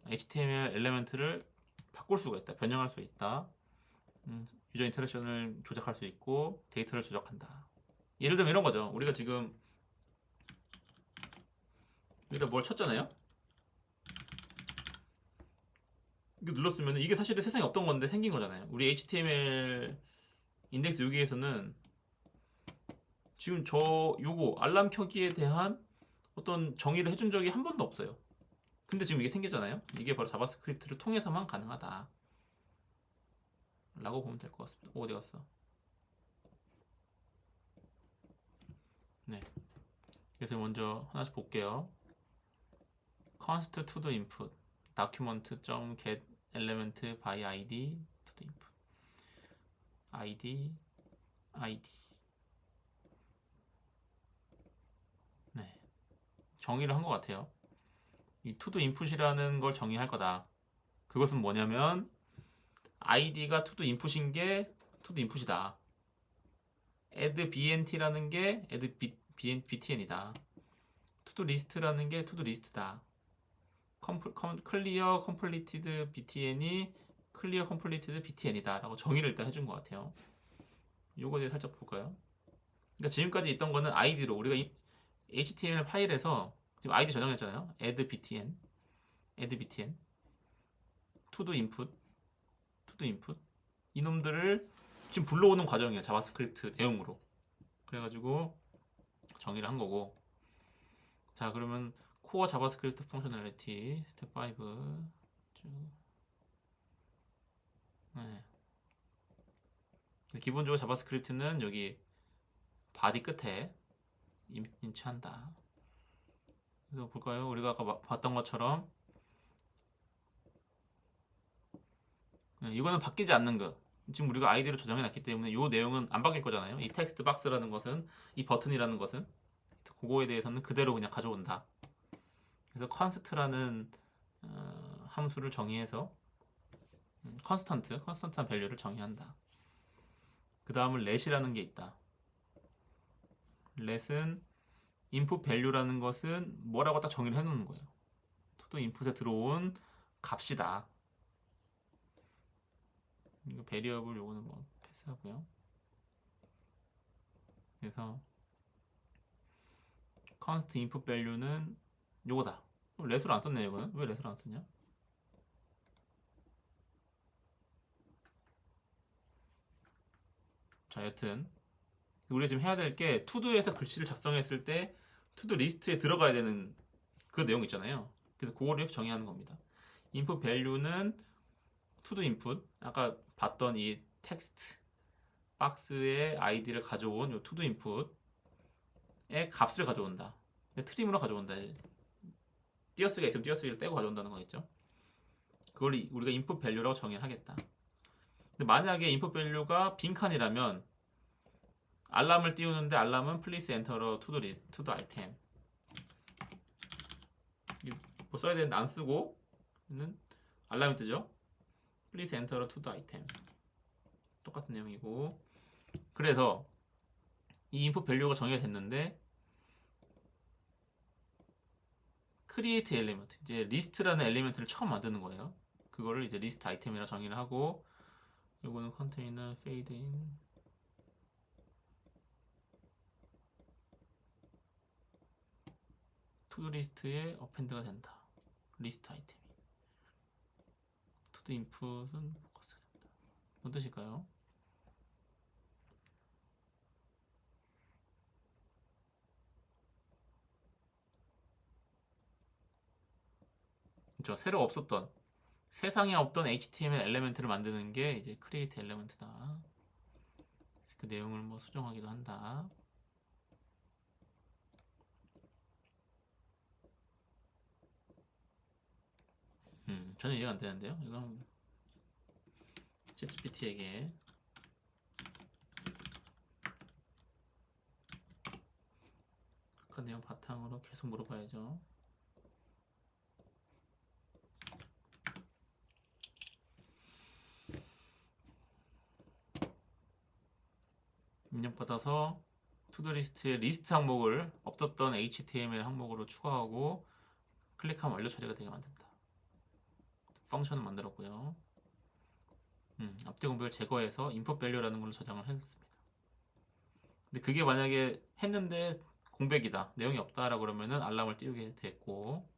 S1: HTML 엘리멘트를 바꿀 수가 있다. 변형할 수 있다. 유저 인터랙션을 조작할 수 있고 데이터를 조작한다. 예를 들면 이런 거죠. 우리가 지금 여기다 뭘 쳤잖아요. 이거 눌렀으면 이게 사실은 세상에 없던 건데 생긴 거잖아요. 우리 HTML 인덱스 여기에서는 지금 요거 알람 켜기에 대한 어떤 정의를 해준 적이 한 번도 없어요. 근데 지금 이게 생겼잖아요. 이게 바로 자바스크립트를 통해서만 가능하다 라고 보면 될 것 같습니다. 어디 갔어? 네. 그래서 먼저 하나씩 볼게요. const to the input document.get element by id to the input id 네, 정의를 한 것 같아요. 이 to the input이라는 걸 정의할 거다. 그것은 뭐냐면 id가 to the input인 게 to the input이다. add bnt라는 게 add btn이다. to the list라는 게 to the list다. clear completed btn이 clear completed btn이다 라고 정의를 일단 해준 것 같아요. 요거에 대해 살짝 볼까요? 그러니까 지금까지 있던 거는 id로 우리가 이 HTML 파일에서 지금 id 저장했잖아요. add btn to the input 이놈들을 지금 불러오는 과정이에요. 자바스크립트 내용으로. 그래가지고 정의를 한 거고. 자, 그러면 코어 자바스크립트 펑셔널리티 스텝 5 쭉. 네. 기본적으로 자바스크립트는 여기 바디 끝에 인치한다. 그래서 볼까요? 우리가 아까 봤던 것처럼 이거는 바뀌지 않는 것. 지금 우리가 아이디로 저장해 놨기 때문에 이 내용은 안 바뀔 거잖아요. 이 텍스트 박스라는 것은, 이 버튼이라는 것은 그거에 대해서는 그대로 그냥 가져온다. 그래서 const라는 함수를 정의해서 컨스턴트한 밸류를 정의한다. 그 다음은 let이라는 게 있다. let은 input value라는 것은 뭐라고 딱 정의를 해놓는 거예요. to input에 들어온 값이다. 이거 variable 요거는 뭐 패스하고요. 그래서 const input value는 요거다. let을 안 썼네. 이거는 왜 let을 안 썼냐? 자, 여튼 우리가 지금 해야 될 게 투두에서 글씨를 작성했을 때 투두 리스트에 들어가야 되는 그 내용 있잖아요. 그래서 그거를 이렇게 정의하는 겁니다. input value는 투두 input, 아까 봤던 이 텍스트 박스의 아이디를 가져온 이 투두 인풋의 값을 가져온다. 트림으로 가져온다. 띄어쓰기가 있으면 띄어쓰기를 떼고 가져온다는 거겠죠. 그걸 우리가 input value라고 정의를 하겠다. 근데 만약에 input value가 빈칸이라면 알람을 띄우는데 알람은 please enter a to-do list, to-do item. 뭐 써야 되는데 안 쓰고 알람이 뜨죠. please enter a to-do item. 똑같은 내용이고. 그래서 이 input value가 정의가 됐는데 create element, 이제 list라는 엘리멘트를 처음 만드는 거예요. 그거를 이제 list item이라 정의를 하고, 요거는 container fade in to-do list에 append가 된다. list 아이템이. to-do input은 바꿨어야 된다. 뭔 뜻일까요? 그렇죠. 새로 없었던, 세상에 없던 HTML 엘리멘트를 만드는 게 이제 create element다. 그 내용을 뭐 수정하기도 한다. 전혀 이해가 안 되는데요. 이건 챗GPT에게 그 내용 바탕으로 계속 물어봐야죠. 입력받아서 투두리스트의 리스트 항목을 없었던 HTML 항목으로 추가하고 클릭하면 완료 처리가 되게 만든다. 펑션을 만들었고요. 앞뒤 공백을 제거해서 input value라는 걸로 저장을 했습니다. 근데 그게 만약에 했는데 공백이다, 내용이 없다라고 그러면은 알람을 띄우게 됐고,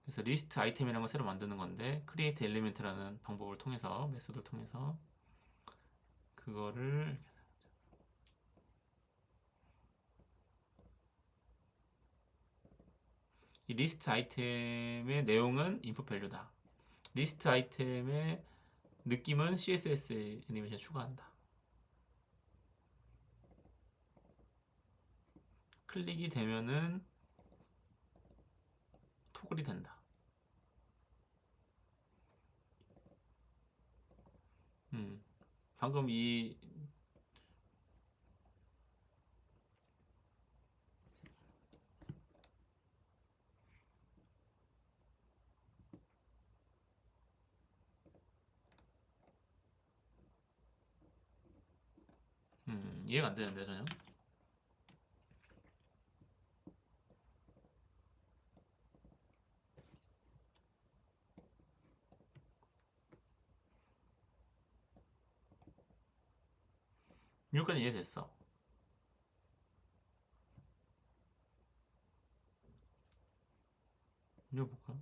S1: 그래서 리스트 아이템이라는 걸 새로 만드는 건데 create element라는 방법을 통해서, 메소드를 통해서 그거를 이 리스트 아이템의 내용은 input value다. 리스트 아이템의 느낌은 CSS 애니메이션 추가한다. 클릭이 되면은 토글이 된다. 방금 이 이해가 안 되는데 전혀. 여기까지 이해됐어. 이거 볼까요?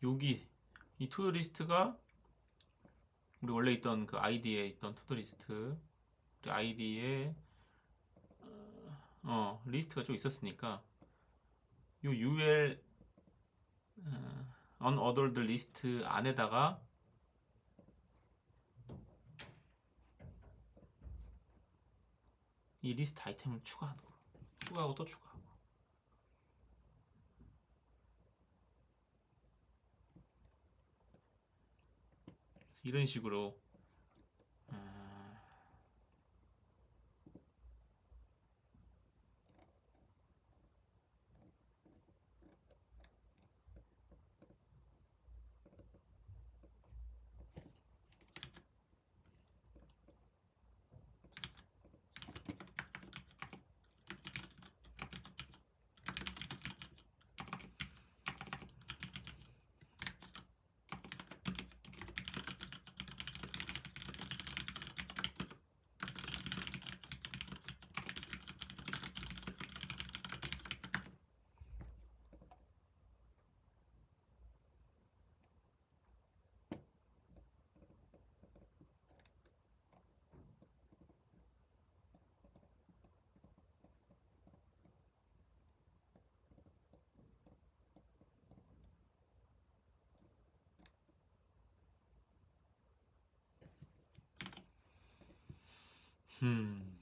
S1: 여기 이 투두 리스트가 우리 원래 있던 그 아이디에 있던 투두 리스트, 우리 아이디에 리스트가 좀 있었으니까 이 UL unordered 리스트 안에다가 이 리스트 아이템을 추가하는 거, 추가하고 또 추가하고. 이런 식으로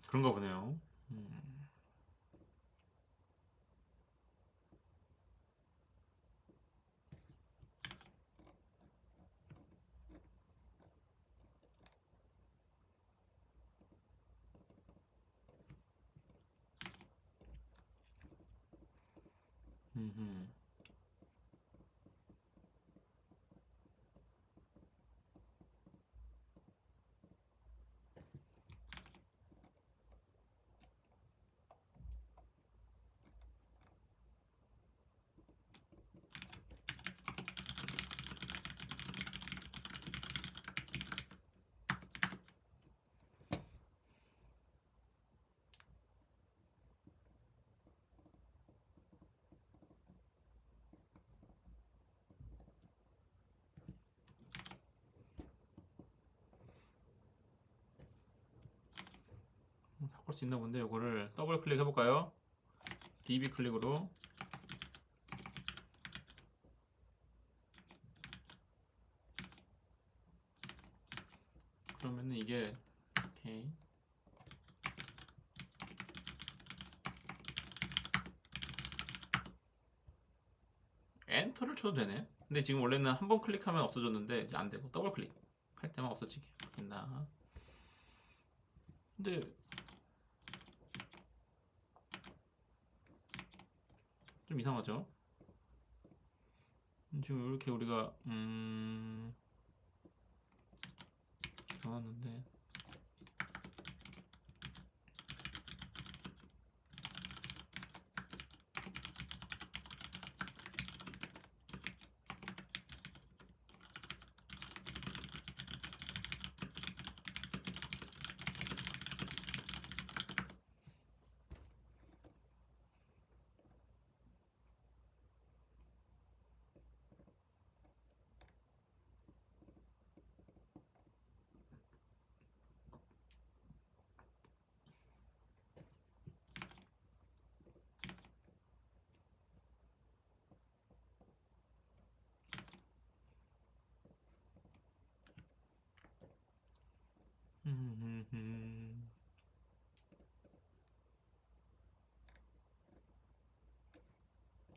S1: 그런가 보네요. 바꿀 수 있나 본데 이거를 더블 클릭 해볼까요? DB 클릭으로 그러면은 이게 오케이. 엔터를 쳐도 되네. 근데 지금 원래는 한 번 클릭하면 없어졌는데 이제 안 되고 더블 클릭 할 때만 없어지게 바뀐다. 근데 좀 이상하죠? 지금 이렇게 우리가 나왔는데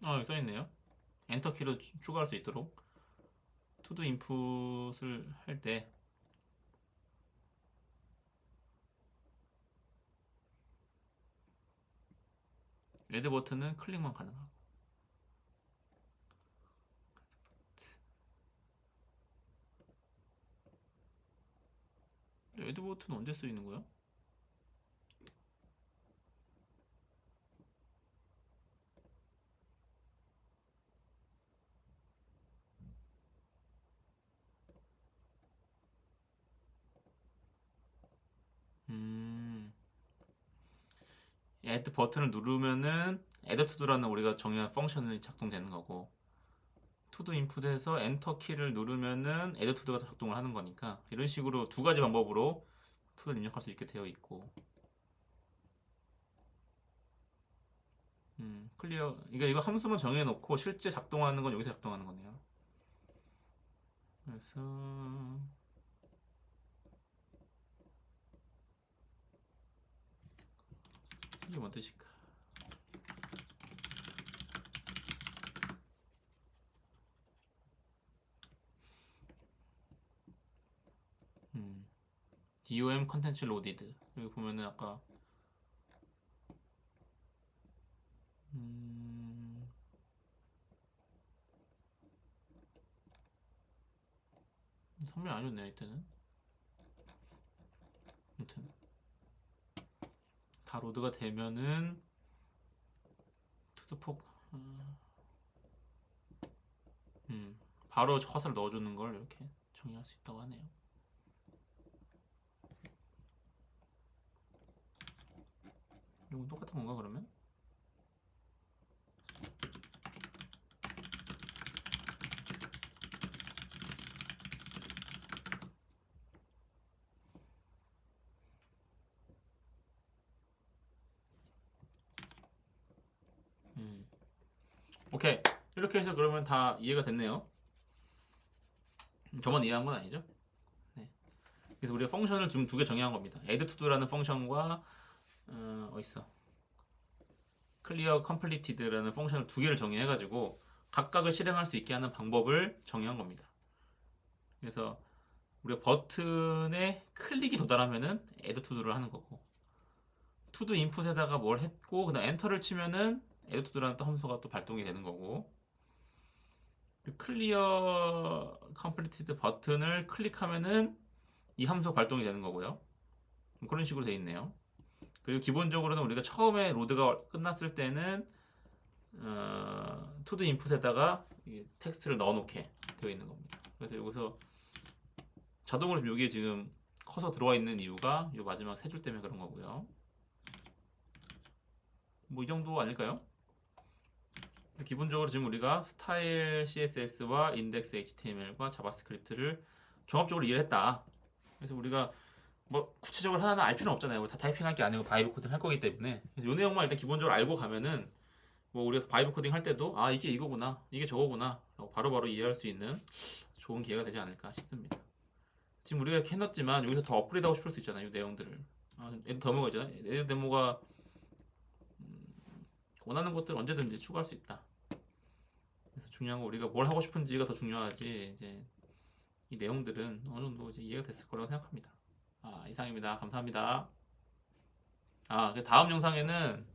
S1: 여기 써있네요. 엔터 키로 추가할 수 있도록 투두 인풋을 할 때 레드 버튼은 클릭만 가능하고 레드 버튼은 언제 쓰이는 거야? add 버튼을 누르면은 add to도라는 우리가 정의한 펑션이 작동되는 거고 투두 인풋에서 엔터 키를 누르면은 애드 투두가 작동을 하는 거니까 이런 식으로 두 가지 방법으로 투두를 입력할 수 있게 되어 있고 클리어 이거 함수만 정해놓고 실제 작동하는 건 여기서 작동하는 거네요. 그래서 이게 뭔 뜻일까? DOM 컨텐츠 로디드 여기 보면은 아까 성명 안 줬네요 이때는. 아무튼 다 로드가 되면은 투드폭 바로 커서를 넣어주는 걸 이렇게 정의할 수 있다고 하네요. 이건 똑같은 건가 그러면? 오케이 이렇게 해서 그러면 다 이해가 됐네요. 저만 이해한 건 아니죠? 네. 그래서 우리가 펑션을 좀 두 개 정의한 겁니다. add to도라는 펑션과 어딨어? clear completed라는 펑션을 두 개를 정의해가지고 각각을 실행할 수 있게 하는 방법을 정의한 겁니다. 그래서 우리가 버튼에 클릭이 도달하면은 add to도를 하는 거고 to 인풋에다가 뭘 했고 그다음 엔터를 치면은 add to도라는 또 함수가 또 발동이 되는 거고 클리어 컴플리티드 버튼을 클릭하면은 이 함수가 발동이 되는 거고요. 그런 식으로 되어 있네요. 그리고 기본적으로는 우리가 처음에 로드가 끝났을 때는 투두 인풋에다가 텍스트를 넣어놓게 되어 있는 겁니다. 그래서 여기서 자동으로 지금 여기에 지금 커서 들어와 있는 이유가 이 마지막 세 줄 때문에 그런 거고요. 뭐 이 정도 아닐까요? 기본적으로 지금 우리가 스타일 CSS와 인덱스 HTML과 자바스크립트를 종합적으로 이해를 했다. 그래서 우리가 뭐 구체적으로 하나는 알 필요는 없잖아요. 우리 다 타이핑할 게 아니고 바이브 코딩 할 거기 때문에 그래서 이 내용만 일단 기본적으로 알고 가면은 뭐 우리가 바이브 코딩 할 때도 아 이게 이거구나 이게 저거구나 라고 바로바로 이해할 수 있는 좋은 기회가 되지 않을까 싶습니다. 지금 우리가 이렇게 해놨지만 여기서 더 업그레이드하고 싶을 수 있잖아요. 이 내용들을 데모가 있잖아요. 애드 데모가 원하는 것들 언제든지 추가할 수 있다. 그래서 중요한 건 우리가 뭘 하고 싶은지가 더 중요하지 이제 이 내용들은 어느 정도 이제 이해가 됐을 거라고 생각합니다. 이상입니다. 감사합니다. 그 다음 영상에는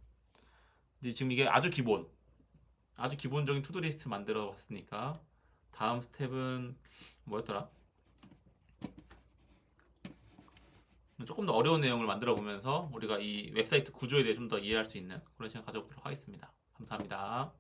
S1: 이제 지금 이게 아주 기본적인 투두 리스트 만들어 봤으니까 다음 스텝은 뭐였더라? 조금 더 어려운 내용을 만들어 보면서 우리가 이 웹사이트 구조에 대해 좀 더 이해할 수 있는 그런 시간 가져보도록 하겠습니다. 감사합니다.